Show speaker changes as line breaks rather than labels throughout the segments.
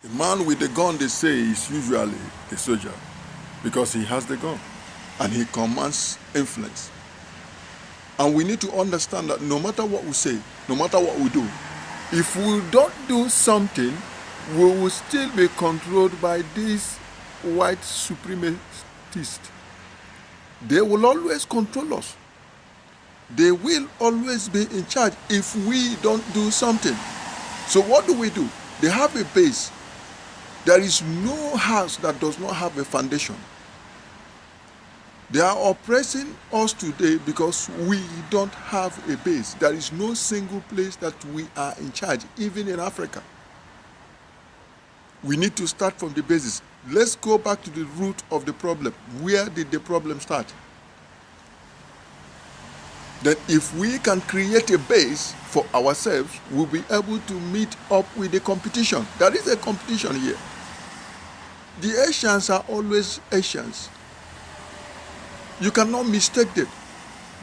The man with the gun, they say, is usually a soldier because he has the gun and he commands influence. And we need to understand that no matter what we say, no matter what we do, if we don't do something, we will still be controlled by these white supremacists. They will always control us. They will always be in charge if we don't do something. So what do? They have a base. There is no house that does not have a foundation. They are oppressing us today because we don't have a base. There is no single place that we are in charge, even in Africa. We need to start from the basis. Let's go back to the root of the problem. Where did the problem start? That if we can create a base for ourselves, we'll be able to meet up with the competition. There is a competition here. The Asians are always Asians. You cannot mistake them.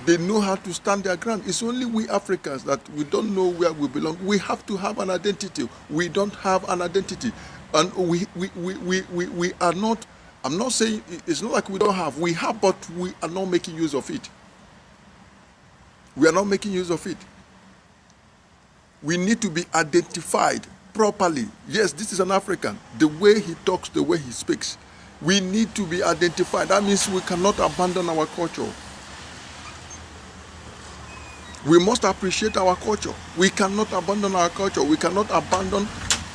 They know how to stand their ground. It's only we Africans that we don't know where we belong. We have to have an identity. We don't have an identity. And we are not, I'm not saying, it's not like we don't have. We have, but we are not making use of it. We are not making use of it. We need to be identified properly. Yes, this is an African. The way he talks, the way he speaks. We need to be identified. That means we cannot abandon our culture. We must appreciate our culture. We cannot abandon our culture. We cannot abandon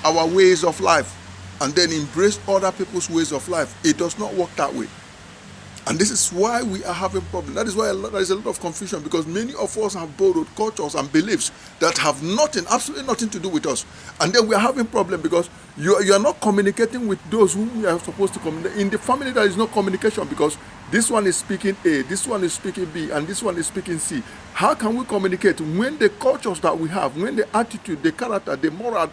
our ways of life and then embrace other people's ways of life. It does not work that way. And this is why we are having problems. That is why there is a lot of confusion, because many of us have borrowed cultures and beliefs that have nothing, absolutely nothing to do with us. And then we are having problems because you are not communicating with those who we are supposed to communicate. In the family, there is no communication because this one is speaking A, this one is speaking B, and this one is speaking C. How can we communicate when the cultures that we have, when the attitude, the character, the moral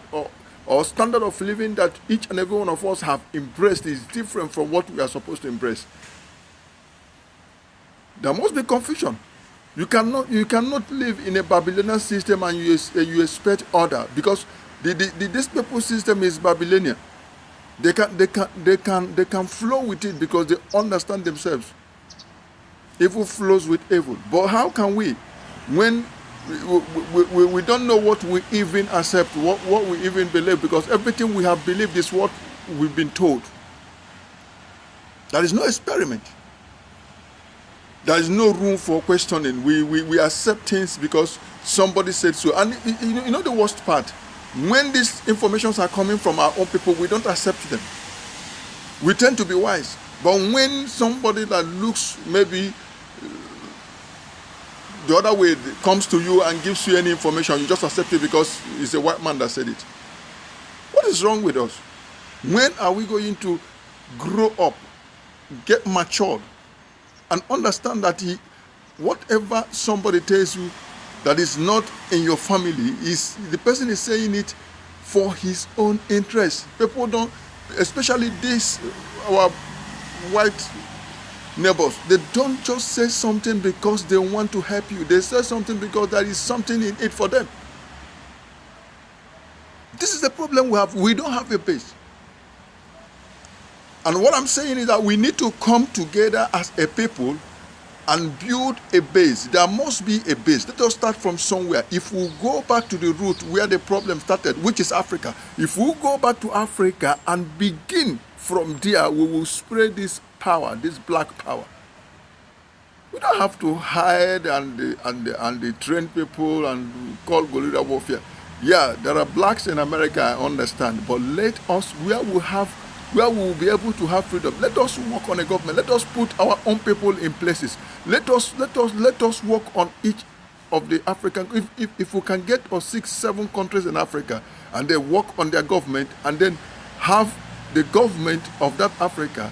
or standard of living that each and every one of us have embraced is different from what we are supposed to embrace? There must be confusion. You cannot live in a Babylonian system and you expect order, because this people's system is Babylonian. They can flow with it because they understand themselves. Evil flows with evil. But how can we, when we don't know what we even accept, what we even believe, because everything we have believed is what we've been told. There is no experiment. There is no room for questioning. We accept things because somebody said so. And you know the worst part? When these informations are coming from our own people, we don't accept them. We tend to be wise. But when somebody that looks maybe the other way comes to you and gives you any information, you just accept it because it's a white man that said it. What is wrong with us? When are we going to grow up, get matured, and understand that whatever somebody tells you that is not in your family, is the person is saying it for his own interest. People don't, especially our white neighbors, they don't just say something because they want to help you. They say something because there is something in it for them. This is the problem we have. We don't have a base. And what I'm saying is that we need to come together as a people and build a base. There must be a base. Let us start from somewhere. If we go back to the root where the problem started, which is Africa, if we go back to Africa and begin from there, we will spread this power, this black power. We don't have to hide and train people and call guerrilla warfare. Yeah, there are blacks in America, I understand, but let us, where we will be able to have freedom. Let us work on a government. Let us put our own people in places. Let us work on each of the African. If we can get 6, 7 countries in Africa and they work on their government and then have the government of that Africa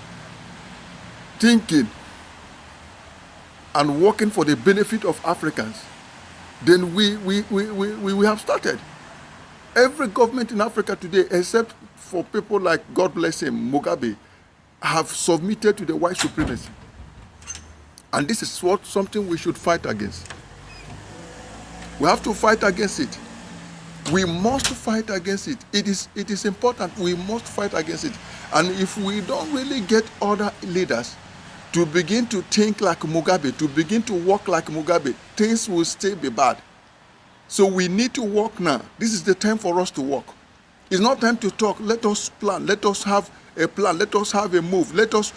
thinking and working for the benefit of Africans, then we have started. Every government in Africa today, except for people like, God bless him, Mugabe, have submitted to the white supremacy. And this is something we should fight against. We have to fight against it. We must fight against it. It is important. We must fight against it. And if we don't really get other leaders to begin to think like Mugabe, to begin to work like Mugabe, things will still be bad. So we need to work now. This is the time for us to work. It's not time to talk. Let us plan. Let us have a plan. Let us have a move. Let us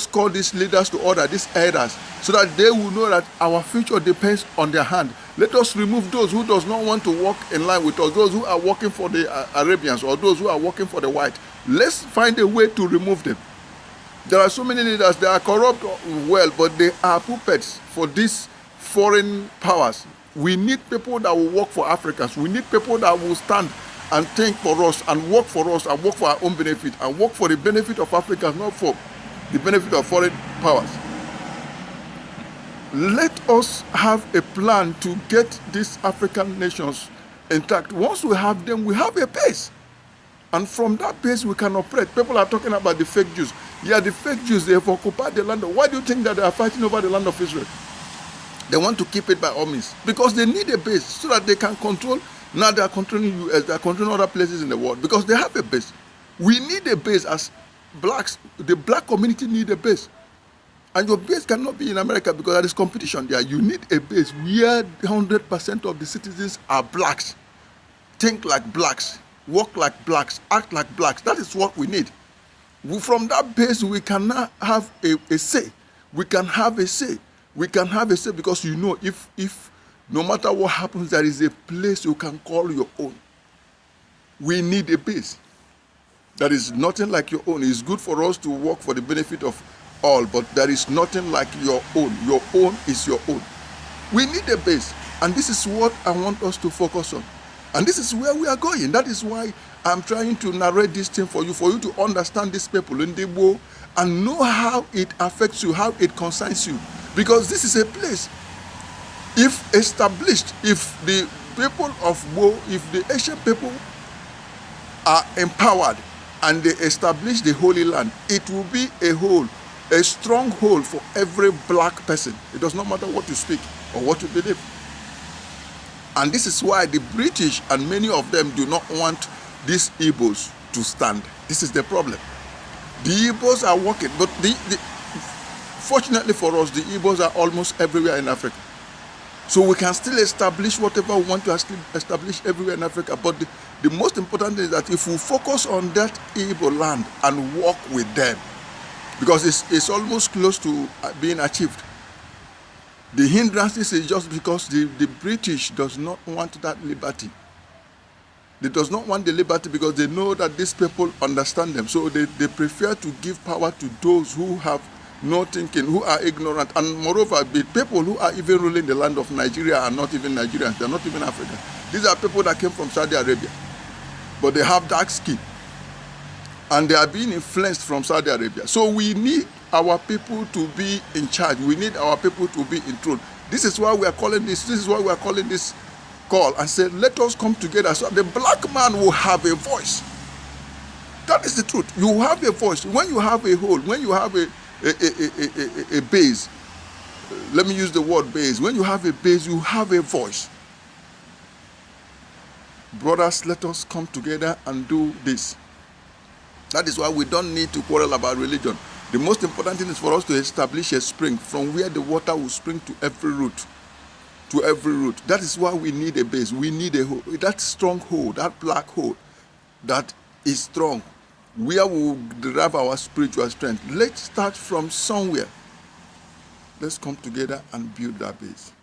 call these leaders to order, these elders, so that they will know that our future depends on their hand. Let us remove those who does not want to walk in line with us, those who are working for the Arabians or those who are working for the white. Let's find a way to remove them. There are so many leaders, they are corrupt, well, but they are puppets for these foreign powers. We need people that will work for Africans. We need people that will stand and think for us and work for us and work for our own benefit and work for the benefit of Africans, not for the benefit of foreign powers. Let us have a plan to get these African nations intact. Once we have them, we have a base. And from that base, we can operate. People are talking about the fake Jews. Yeah, the fake Jews, they have occupied the land. Why do you think that they are fighting over the land of Israel? They want to keep it by all means. Because they need a base so that they can control. Now they are controlling US, they are controlling other places in the world. Because they have a base. We need a base as blacks. The black community need a base. And your base cannot be in America because there is competition there. You need a base where 100% of the citizens are blacks. Think like blacks. Work like blacks. Act like blacks. That is what we need. From that base, we can now have a say. We can have a say. We can have a say because you know if no matter what happens, there is a place you can call your own. We need a base. That is nothing like your own. It's good for us to work for the benefit of all, but there is nothing like your own. Your own is your own. We need a base, and this is what I want us to focus on. And this is where we are going. That is why I'm trying to narrate this thing for you to understand these people in the world and know how it affects you, how it concerns you. Because this is a place, if established, if the people of Wo, if the Asian people are empowered and they establish the Holy Land, it will be a stronghold for every black person. It does not matter what you speak or what you believe. And this is why the British and many of them do not want these Igbos to stand. This is the problem. The Igbos are working, but fortunately for us, the Igbos are almost everywhere in Africa. So we can still establish whatever we want to establish everywhere in Africa. But the most important thing is that if we focus on that Igbo land and work with them, because it's almost close to being achieved. The hindrances is just because the British does not want that liberty. They does not want the liberty because they know that these people understand them. So they prefer to give power to those who have no thinking, who are ignorant. And moreover, the people who are even ruling the land of Nigeria are not even Nigerians. They're not even African. These are people that came from Saudi Arabia. But they have dark skin. And they are being influenced from Saudi Arabia. So we need our people to be in charge. We need our people to be in throne. This is why we are calling this. This is why we are calling this call and say, let us come together so the black man will have a voice. That is the truth. You have a voice. When you have a hold, when you have a base, let me use the word base. When you have a base, you have a voice. Brothers, let us come together and do this. That is why we don't need to quarrel about religion. The most important thing is for us to establish a spring from where the water will spring to every root. To every root. That is why we need a base. We need that stronghold, that black hole that is strong, where we will derive our spiritual strength. Let's start from somewhere. Let's come together and build that base.